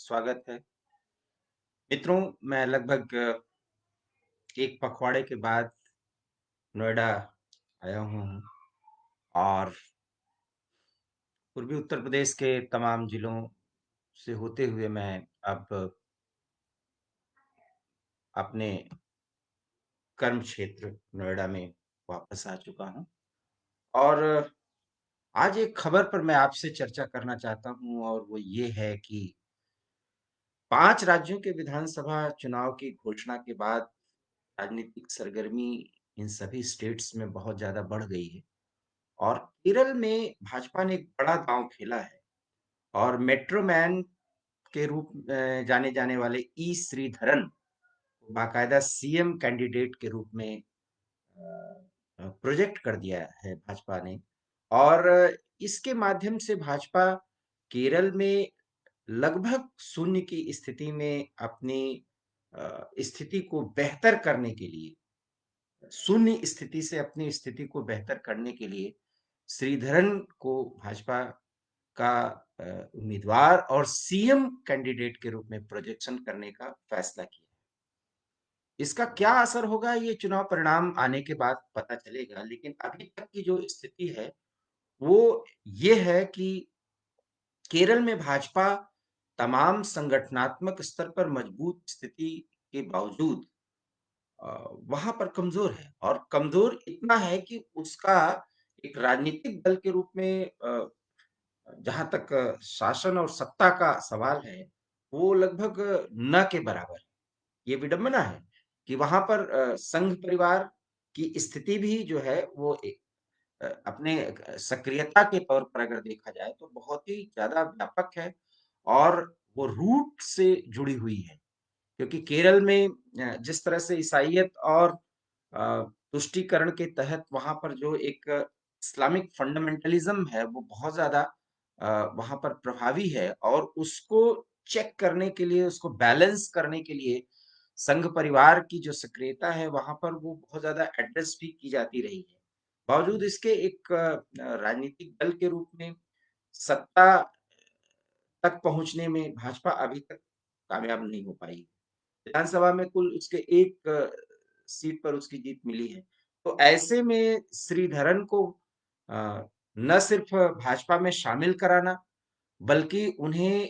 स्वागत है। मित्रों, मैं लगभग 1 पखवाड़े के बाद नोएडा आया हूँ और पूर्वी उत्तर प्रदेश के तमाम जिलों से होते हुए मैं अब अपने कर्म क्षेत्र नोएडा में वापस आ चुका हूँ और आज एक खबर पर मैं आपसे चर्चा करना चाहता हूँ और वो ये है कि 5 राज्यों के विधानसभा चुनाव की घोषणा के बाद राजनीतिक सरगर्मी इन सभी स्टेट्स में बहुत ज़्यादा बढ़ गई है। और केरल में भाजपा ने एक बड़ा दांव खेला है और मेट्रो मैन के रूप में जाने जाने वाले ई श्रीधरन को बाकायदा सीएम कैंडिडेट के रूप में प्रोजेक्ट कर दिया है भाजपा ने और इसके माध्यम से भाजपा केरल में लगभग शून्य की स्थिति में अपनी स्थिति को बेहतर करने के लिए शून्य स्थिति से अपनी स्थिति को बेहतर करने के लिए श्रीधरन को भाजपा का उम्मीदवार और सीएम कैंडिडेट के रूप में प्रोजेक्शन करने का फैसला किया। इसका क्या असर होगा ये चुनाव परिणाम आने के बाद पता चलेगा, लेकिन अभी तक की जो स्थिति है वो ये है कि केरल में भाजपा तमाम संगठनात्मक स्तर पर मजबूत स्थिति के बावजूद अ, वहाँ पर कमज़ोर है और कमज़ोर इतना है कि उसका एक राजनीतिक दल के रूप में जहाँ तक शासन और सत्ता का सवाल है, वो लगभग न के बराबर है। ये विडंबना है कि वहाँ पर संघ परिवार की स्थिति भी जो है वो अपने सक्रियता के तौर पर अगर देखा जाए तो बहुत ही ज़्यादा व्यापक है और वो रूट से जुड़ी हुई है। क्योंकि केरल में जिस तरह से ईसाईयत और तुष्टीकरण के तहत वहाँ पर जो एक इस्लामिक फंडामेंटलिज्म है, वो बहुत ज़्यादा वहाँ पर प्रभावी है और उसको चेक करने के लिए, उसको बैलेंस करने के लिए संघ परिवार की जो सक्रियता है, वहाँ पर वो बहुत ज़्यादा एड्रेस भी की जाती रही है। बावजूद इसके एक राजनीतिक दल के रूप में सत्ता तक पहुँचने में भाजपा अभी तक कामयाब नहीं हो पाई। विधानसभा में कुल उसके 1 सीट पर उसकी जीत मिली है। तो ऐसे में श्रीधरन को न सिर्फ भाजपा में शामिल कराना, बल्कि उन्हें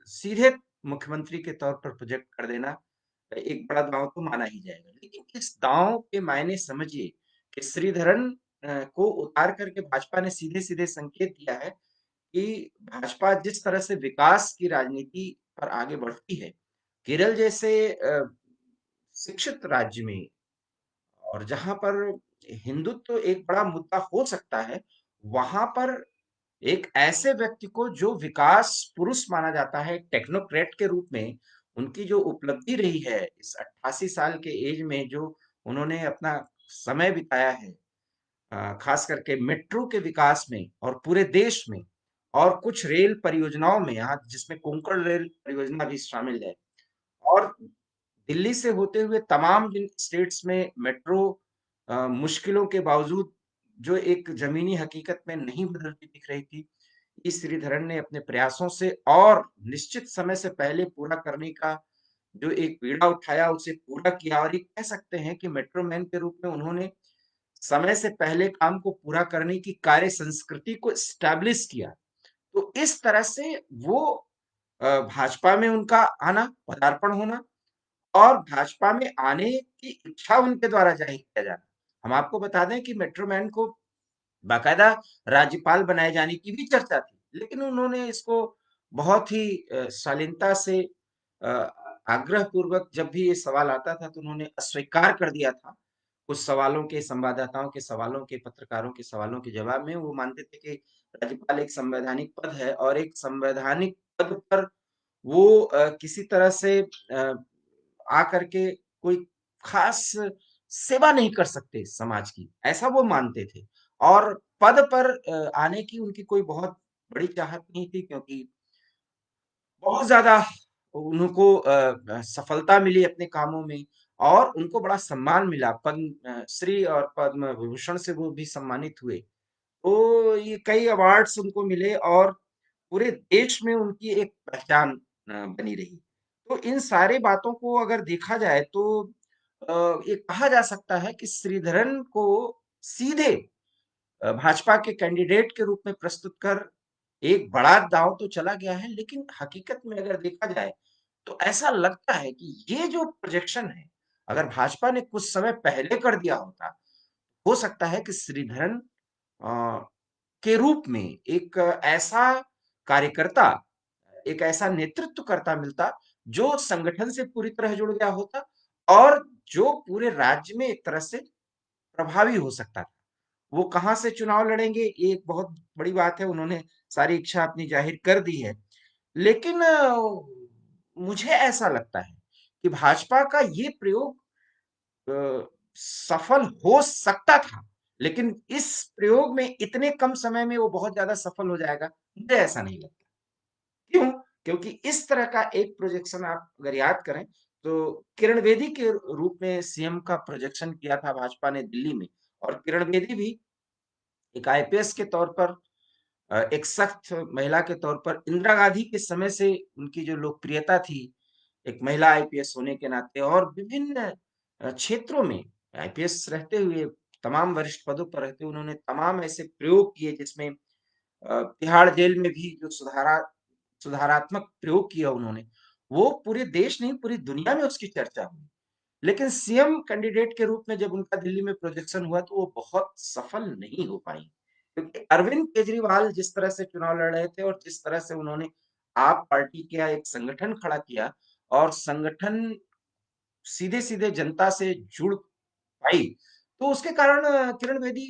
सीधे मुख्यमंत्री के तौर पर प्रोजेक्ट कर देना एक बड़ा दाँव तो माना ही जाएगा। लेकिन इस दाँव के मायने समझिए कि श्रीधरन को उतार कर के भाजपा ने सीधे-सीधे संकेत दिया है कि भाजपा जिस तरह से विकास की राजनीति पर आगे बढ़ती है, केरल जैसे शिक्षित राज्य में और जहाँ पर हिंदुत्व एक बड़ा मुद्दा हो सकता है, वहाँ पर एक ऐसे व्यक्ति को जो विकास पुरुष माना जाता है, टेक्नोक्रेट के रूप में, उनकी जो उपलब्धि रही है, इस 88 साल के ऐज में जो उन्होंने अपना समय बिताया है खास करके मेट्रो के विकास में और पूरे देश में और कुछ रेल परियोजनाओं में यहाँ जिसमें कोंकण रेल परियोजना भी शामिल है और दिल्ली से होते हुए तमाम जिन स्टेट्स में मेट्रो मुश्किलों के बावजूद जो एक ज़मीनी हकीकत में नहीं बदलती दिख रही थी, ई श्रीधरन ने अपने प्रयासों से और निश्चित समय से पहले पूरा करने का जो एक बीड़ा उठाया, उसे पूरा किया और ये कह सकते हैं कि मेट्रो मैन के रूप में उन्होंने समय से पहले काम को पूरा करने की कार्य संस्कृति को एस्टेब्लिश किया। तो इस तरह से वो भाजपा में उनका आना, पदार्पण होना और भाजपा में आने की इच्छा उनके द्वारा ज़ाहिर किया जाना। हम आपको बता दें कि मेट्रो मैन को बाकायदा राज्यपाल बनाए जाने की भी चर्चा थी, लेकिन उन्होंने इसको बहुत ही शालीनता से अ, आग्रहपूर्वक जब भी ये सवाल आता था तो उन्होंने अस्वीकार कर दिया था। कुछ सवालों के संवाददाताओं के सवालों के, पत्रकारों के सवालों के जवाब में वो मानते थे कि राज्यपाल एक संवैधानिक पद है और एक संवैधानिक पद पर वो किसी तरह से आकर के कोई ख़ास सेवा नहीं कर सकते समाज की, ऐसा वो मानते थे। और पद पर आने की उनकी कोई बहुत बड़ी चाहत नहीं थी क्योंकि बहुत ज़्यादा उनको सफलता मिली अपने कामों में और उनको बड़ा सम्मान मिला। पद्म श्री और पद्म विभूषण से वो भी सम्मानित हुए। तो ये कई अवार्ड्स उनको मिले और पूरे देश में उनकी एक पहचान बनी रही। तो इन सारे बातों को अगर देखा जाए तो ये कहा जा सकता है कि श्रीधरन को सीधे भाजपा के कैंडिडेट के रूप में प्रस्तुत कर एक बड़ा दांव तो चला गया है, लेकिन हकीकत में अगर देखा जाए तो ऐसा लगता है कि ये जो प्रोजेक्शन है, अगर भाजपा ने कुछ समय पहले कर दिया होता, हो सकता है कि श्रीधरन अ, के रूप में एक ऐसा कार्यकर्ता, एक ऐसा नेतृत्वकर्ता मिलता जो संगठन से पूरी तरह जुड़ गया होता और जो पूरे राज्य में एक तरह से प्रभावी हो सकता था। वो कहाँ से चुनाव लड़ेंगे ये एक बहुत बड़ी बात है, उन्होंने सारी इच्छा अपनी जाहिर कर दी है। लेकिन मुझे ऐसा लगता है कि भाजपा का ये प्रयोग सफल हो सकता था, लेकिन इस प्रयोग में इतने कम समय में वो बहुत ज्यादा सफल हो जाएगा, मुझे ऐसा नहीं लगता। क्यों? क्योंकि इस तरह का एक प्रोजेक्शन आप अगर याद करें, तो किरण बेदी के रूप में सीएम का प्रोजेक्शन किया था भाजपा ने दिल्ली में, और किरण बेदी भी एक आईपीएस के तौर पर, एक सख्त महिला के तौर पर इंदिरा गांधी के समय से उनकी जो लोकप्रियता थी, एक महिला आईपीएस होने के नाते, और विभिन्न क्षेत्रों में आईपीएस रहते हुए, तमाम वरिष्ठ पदों पर रहते हुए उन्होंने तमाम ऐसे प्रयोग किए जिसमें तिहाड़ जेल में भी जो सुधारात्मक प्रयोग किया उन्होंने, वो पूरे देश नहीं पूरी दुनिया में उसकी चर्चा हुई। लेकिन सीएम कैंडिडेट के रूप में जब उनका दिल्ली में प्रोजेक्शन हुआ तो वो बहुत सफल नहीं हो पाई, क्योंकि अरविंद केजरीवाल जिस तरह से चुनाव लड़ रहे थे और जिस तरह से उन्होंने आप पार्टी का एक संगठन खड़ा किया, और संगठन सीधे सीधे जनता से जुड़ पाई, तो उसके कारण किरण बेदी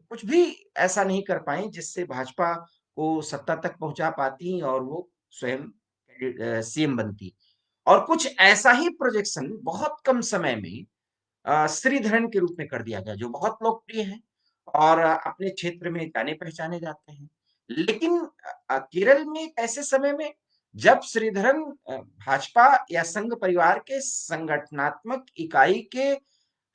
कुछ भी ऐसा नहीं कर पाई जिससे भाजपा को सत्ता तक पहुंचा पाती और वो स्वयं सीएम बनती। और कुछ ऐसा ही प्रोजेक्शन बहुत कम समय में श्रीधरन के रूप में कर दिया गया, जो बहुत लोकप्रिय हैं और अपने क्षेत्र में जाने-पहचाने जाते हैं। लेकिन केरल में एक ऐसे समय में जब श्रीधरन भाजपा या संघ परिवार के संगठनात्मक इकाई के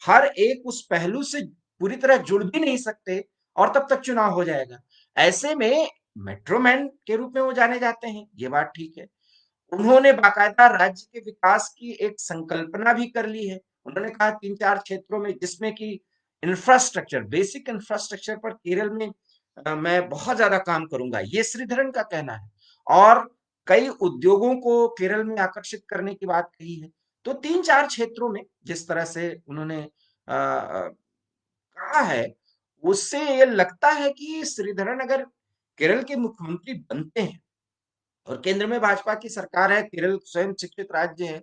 हर एक उस पहलू से पूरी तरह जुड़ भी नहीं सकते, और तब तक चुनाव हो जाएगा। ऐसे में मेट्रो मैन के रूप में वो जाने जाते हैं, ये बात ठीक है। उन्होंने बाकायदा राज्य के विकास की एक संकल्पना भी कर ली है। उन्होंने कहा 3-4 क्षेत्रों में जिसमें कि इंफ्रास्ट्रक्चर, बेसिक इंफ्रास्ट्रक्चर पर केरल में मैं बहुत ज्यादा काम करूंगा, ये श्रीधरन का कहना है। और कई उद्योगों को केरल में आकर्षित करने की बात कही है। तो 3-4 क्षेत्रों में जिस तरह से उन्होंने कहा है, उससे ये लगता है कि श्रीधरन अगर केरल के मुख्यमंत्री बनते हैं, और केंद्र में भाजपा की सरकार है, केरल स्वयं शिक्षित राज्य है,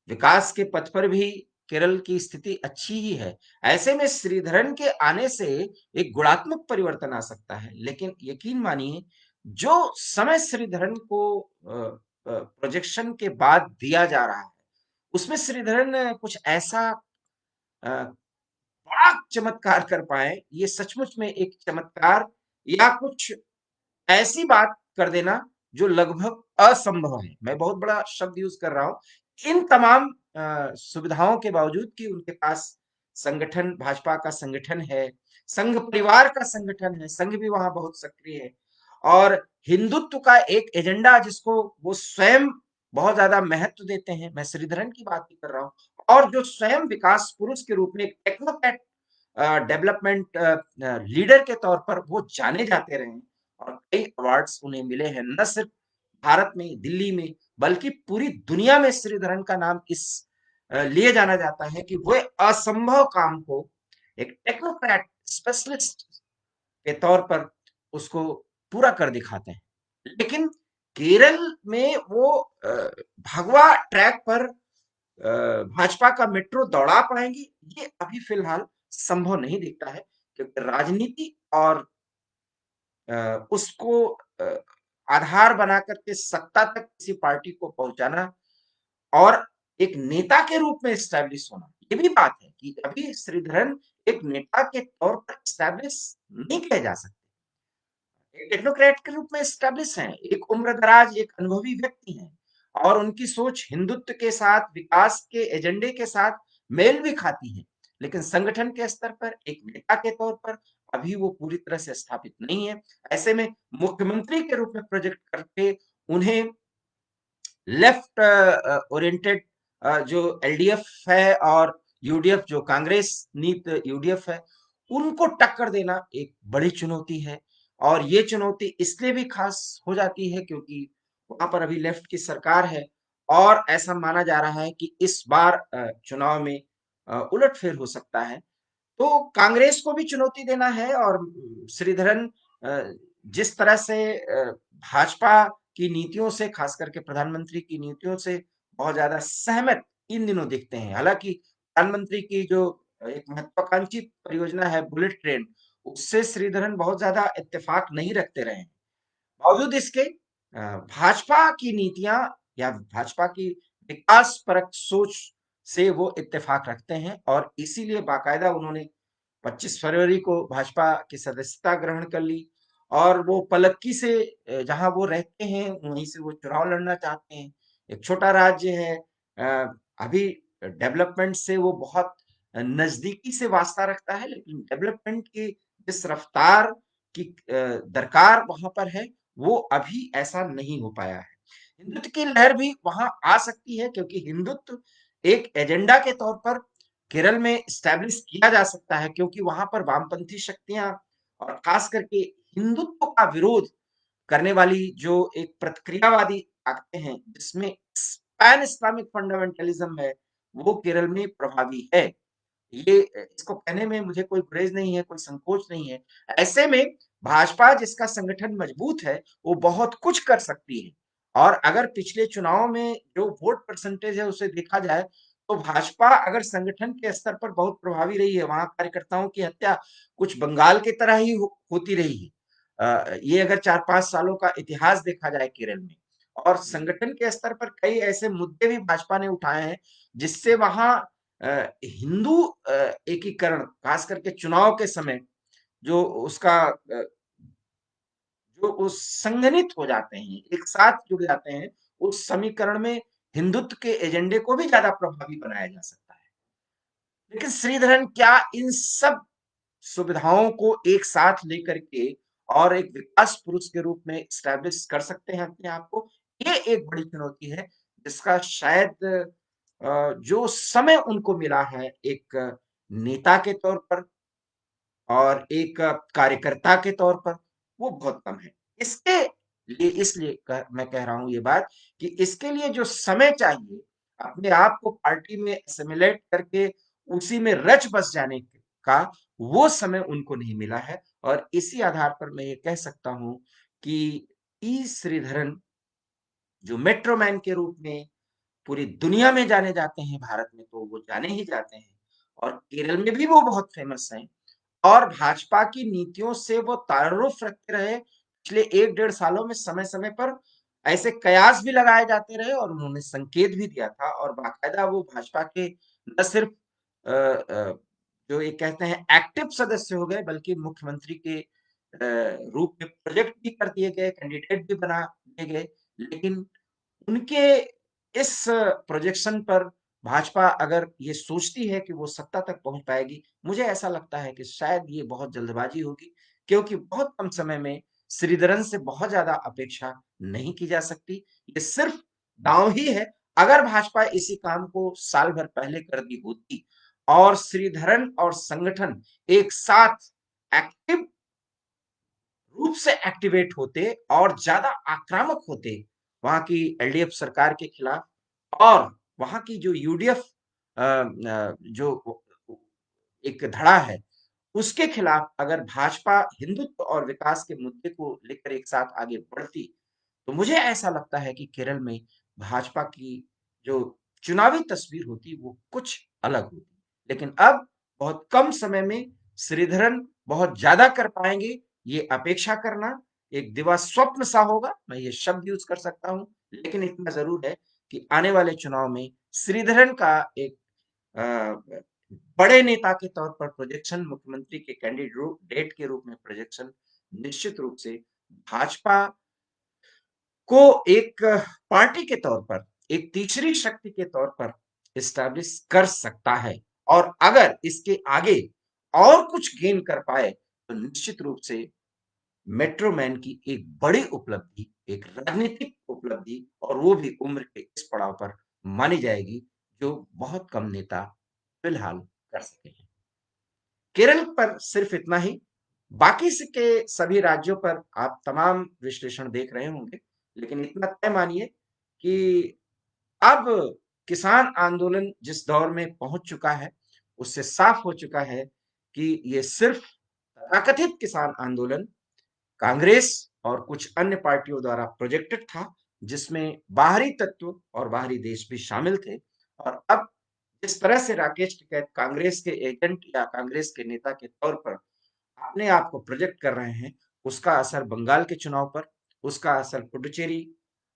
विकास के पथ पर भी केरल की स्थिति अच्छी ही है। ऐसे में श्रीधरन के आने से एक गुणात्मक परिवर्तन आ सकता है, लेकिन यकीन मानिए जो समय श्रीधरन को प्रोजेक्शन के बाद दिया जा रहा है, उसमें श्रीधरन कुछ ऐसा बड़ा चमत्कार कर पाए, ये सचमुच में एक चमत्कार या कुछ ऐसी बात कर देना जो लगभग असंभव है। मैं बहुत बड़ा शब्द यूज कर रहा हूं। इन तमाम सुविधाओं के बावजूद कि उनके पास संगठन, भाजपा का संगठन है, संघ परिवार का संगठन है, संघ भी वहां बहुत सक्रिय है, और हिंदुत्व का एक एजेंडा जिसको वो स्वयं बहुत ज्यादा महत्व देते हैं, मैं श्रीधरन की बात ही कर रहा हूं, और जो स्वयं विकास पुरुष के रूप में एक टेक्नोक्रेट डेवलपमेंट लीडर के तौर पर वो जाने जाते रहे हैं, और कई अवार्ड्स उन्हें मिले हैं, न सिर्फ भारत में, दिल्ली में, बल्कि पूरी दुनिया में श्रीधरन का नाम इस लिए जाना जाता है कि वो असंभव काम को एक टेक्नोक्रेट स्पेशलिस्ट के तौर पर उसको पूरा कर दिखाते हैं। लेकिन केरल में वो भगवा ट्रैक पर भाजपा का मेट्रो दौड़ा पाएंगे, ये अभी फिलहाल संभव नहीं दिखता है, क्योंकि राजनीति और उसको आधार बना करके सत्ता तक किसी पार्टी को पहुंचाना और एक नेता के रूप में एस्टैब्लिश होना, ये भी बात है कि अभी श्रीधरन एक नेता के तौर पर एस्टैब्लिश नहीं किया जा सकते, एक टेक्नोक्रेट के रूप में एस्टैब्लिश हैं, एक उम्रदराज, एक अनुभवी व्यक्ति हैं, और उनकी सोच हिंदुत्व के साथ, विकास के एजेंडे के साथ मेल भी खाती है। लेकिन संगठन के स्तर पर एक नेता के तौर पर अभी वो पूरी तरह से स्थापित नहीं है। ऐसे में मुख्यमंत्री के रूप में प्रोजेक्ट करके उन्हें लेफ्ट ओरिएंटेड जो एलडीएफ है और यूडीएफ जो कांग्रेस नीत यूडीएफ है, उनको टक्कर देना एक बड़ी चुनौती है। और ये चुनौती इसलिए भी खास हो जाती है क्योंकि वहां पर अभी लेफ्ट की सरकार है और ऐसा माना जा रहा है कि इस बार चुनाव में उलटफेर हो सकता है। तो कांग्रेस को भी चुनौती देना है और श्रीधरन जिस तरह से भाजपा की नीतियों से, खास करके प्रधानमंत्री की नीतियों से बहुत ज्यादा सहमत इन दिनों दिखते हैं। हालांकि प्रधानमंत्री की जो एक महत्वाकांक्षी परियोजना है बुलेट ट्रेन, उससे श्रीधरन बहुत ज्यादा इत्तेफाक नहीं रखते रहे। बावजूद इसके भाजपा की नीतियां या भाजपा की विकास परक सोच से वो इत्तेफाक रखते हैं और इसीलिए बाकायदा उन्होंने 25 फरवरी को भाजपा की सदस्यता ग्रहण कर ली और वो पलक्की से जहां वो रहते हैं वहीं से वो चुनाव लड़ना चाहते हैं। एक छोटा राज्य है, अभी डेवलपमेंट से वो बहुत नजदीकी से वास्ता रखता है, लेकिन डेवलपमेंट की जिस रफ्तार की दरकार वहां पर है, वो अभी ऐसा नहीं हो पाया है। हिंदुत्व की लहर भी वहां आ सकती है क्योंकि हिंदुत्व एक एजेंडा के तौर पर केरल में स्टैब्लिश किया जा सकता है क्योंकि वहां पर वामपंथी शक्तियां और खास करके हिंदुत्व का विरोध करने वाली जो एक प्रतिक्रियावादी ताकतें हैं जिसमें पैन इस्लामिक फंडामेंटलिज्म है, वो केरल में प्रभावी है। ये इसको कहने में मुझे कोई गुरेज नहीं है, कोई संकोच नहीं है। ऐसे में भाजपा जिसका संगठन मजबूत है, वो बहुत कुछ कर सकती है। और अगर पिछले चुनाव में जो वोट परसेंटेज है उसे देखा जाए, तो भाजपा अगर संगठन के स्तर पर बहुत प्रभावी रही है, वहां कार्यकर्ताओं की हत्या कुछ बंगाल की तरह ही होती रही है। ये अगर 4-5 सालों का इतिहास देखा जाए केरल में, और संगठन के स्तर पर कई ऐसे मुद्दे भी भाजपा ने उठाए हैं जिससे वहां हिंदू एकीकरण खास करके चुनाव के समय जो उसका जो उस संगठित हो जाते हैं, एक साथ जुड़ जाते हैं, उस समीकरण में हिंदुत्व के एजेंडे को भी ज्यादा प्रभावी बनाया जा सकता है। लेकिन श्रीधरन क्या इन सब सुविधाओं को एक साथ लेकर के और एक विकास पुरुष के रूप में स्टैब्लिश कर सकते हैं अपने आप को? ये एक बड़ी चुनौती है जिसका शायद जो समय उनको मिला है एक नेता के तौर पर और एक कार्यकर्ता के तौर पर, वो बहुत कम है। इसके लिए इसलिए मैं कह रहा हूं ये बात कि इसके लिए जो समय चाहिए अपने आप को पार्टी में एसिमिलेट करके उसी में रच बस जाने का, वो समय उनको नहीं मिला है। और इसी आधार पर मैं ये कह सकता हूं कि ई श्रीधरन जो मेट्रोमैन के रूप में पूरी दुनिया में जाने जाते हैं, भारत में तो वो जाने ही जाते हैं और केरल में भी वो बहुत फेमस हैं। और भाजपा की नीतियों से वो ताल्लुक रखते रहे पिछले 1-1.5 सालों में, समय समय पर ऐसे कयास भी लगाए जाते रहे और उन्होंने संकेत भी दिया था और बाकायदा वो भाजपा के न सिर्फ जो ये कहते हैं एक्टिव सदस्य हो गए बल्कि मुख्यमंत्री के रूप में प्रोजेक्ट भी कर दिए गए, कैंडिडेट भी बना दिए गए। लेकिन उनके इस प्रोजेक्शन पर भाजपा अगर ये सोचती है कि वो सत्ता तक पहुंच पाएगी, मुझे ऐसा लगता है कि शायद ये बहुत जल्दबाजी होगी क्योंकि बहुत कम समय में श्रीधरन से बहुत ज्यादा अपेक्षा नहीं की जा सकती। ये सिर्फ दांव ही है। अगर भाजपा इसी काम को साल भर पहले कर दी होती और श्रीधरन और संगठन एक साथ एक्टिव रूप से एक्टिवेट होते और ज्यादा आक्रामक होते वहां की एलडीएफ सरकार के खिलाफ और वहां की जो यूडीएफ जो एक धड़ा है उसके खिलाफ, अगर भाजपा हिंदुत्व और विकास के मुद्दे को लेकर एक साथ आगे बढ़ती, तो मुझे ऐसा लगता है कि केरल में भाजपा की जो चुनावी तस्वीर होती वो कुछ अलग होती। लेकिन अब बहुत कम समय में श्रीधरन बहुत ज्यादा कर पाएंगे, ये अपेक्षा करना एक दिवा स्वप्न सा होगा, मैं ये शब्द यूज कर सकता हूं। लेकिन इतना जरूर है कि आने वाले चुनाव में श्रीधरन का एक बड़े नेता के तौर पर प्रोजेक्शन, मुख्यमंत्री के कैंडिडेट के रूप में प्रोजेक्शन निश्चित रूप से भाजपा को एक पार्टी के तौर पर, एक तीसरी शक्ति के तौर पर इस्टेब्लिश कर सकता है। और अगर इसके आगे और कुछ गेन कर पाए तो निश्चित रूप से मेट्रो मैन की एक बड़ी उपलब्धि, एक राजनीतिक उपलब्धि और वो भी उम्र के इस पड़ाव पर मानी जाएगी, जो बहुत कम नेता फिलहाल कर सके हैं। केरल पर सिर्फ इतना ही, बाकी के सभी राज्यों पर आप तमाम विश्लेषण देख रहे होंगे, लेकिन इतना तय मानिए कि अब किसान आंदोलन जिस दौर में पहुंच चुका है, उससे साफ हो चुका है कि ये सिर्फ तथाकथित किसान आंदोलन कांग्रेस और कुछ अन्य पार्टियों द्वारा प्रोजेक्टेड था, जिसमें बाहरी तत्व और बाहरी देश भी शामिल थे। और अब जिस तरह से राकेश टिकैत कांग्रेस के एजेंट या कांग्रेस के नेता के तौर पर अपने आप को प्रोजेक्ट कर रहे हैं, उसका असर बंगाल के चुनाव पर, उसका असर पुडुचेरी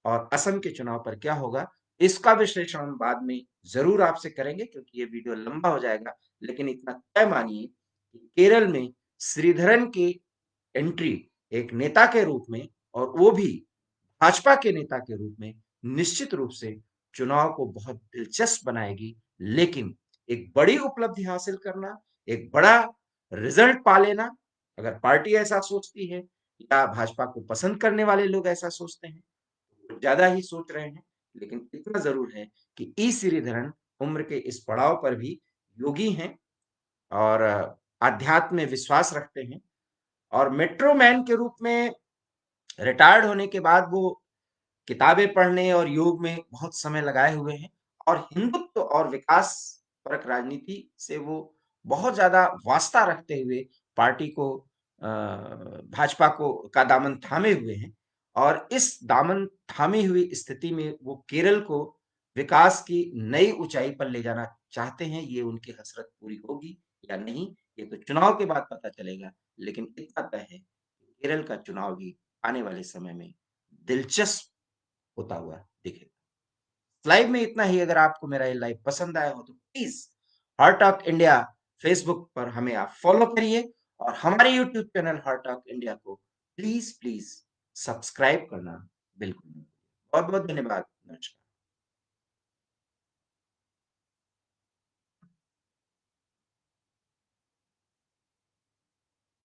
और असम के चुनाव पर क्या होगा, इसका विश्लेषण हम बाद में ज़रूर आपसे करेंगे, क्योंकि ये वीडियो लंबा हो जाएगा। लेकिन इतना तय मानिए कि केरल में श्रीधरन की एंट्री एक नेता के रूप में, और वो भी भाजपा के नेता के रूप में, निश्चित रूप से चुनाव को बहुत दिलचस्प बनाएगी। लेकिन एक बड़ी उपलब्धि हासिल करना, एक बड़ा रिजल्ट पा लेना, अगर पार्टी ऐसा सोचती है या भाजपा को पसंद करने वाले लोग ऐसा सोचते हैं, तो ज्यादा ही सोच रहे हैं। लेकिन इतना जरूर है कि ई श्रीधरन उम्र के इस पड़ाव पर भी योगी हैं और आध्यात्म में विश्वास रखते हैं, और मेट्रो मैन के रूप में रिटायर्ड होने के बाद वो किताबें पढ़ने और योग में बहुत समय लगाए हुए हैं, और हिंदुत्व और विकास परक राजनीति से वो बहुत ज्यादा वास्ता रखते हुए पार्टी को भाजपा को का दामन थामे हुए हैं। और इस दामन थामी हुई स्थिति में वो केरल को विकास की नई ऊंचाई पर ले जाना चाहते हैं। ये उनकी हसरत पूरी होगी या नहीं, ये तो चुनाव के बाद पता चलेगा। लेकिन इतना तय है, केरल का चुनाव भी आने वाले समय में दिलचस्प होता हुआ दिखेगा। लाइव में इतना ही। अगर आपको मेरा ये लाइव पसंद आया हो तो please heart talk India Facebook पर हमें आप फॉलो करिए, और हमारे YouTube channel heart talk India को प्लीज प्लीज सब्सक्राइब करना बिल्कुल नहीं। बहुत बहुत धन्यवाद। नमस्कार।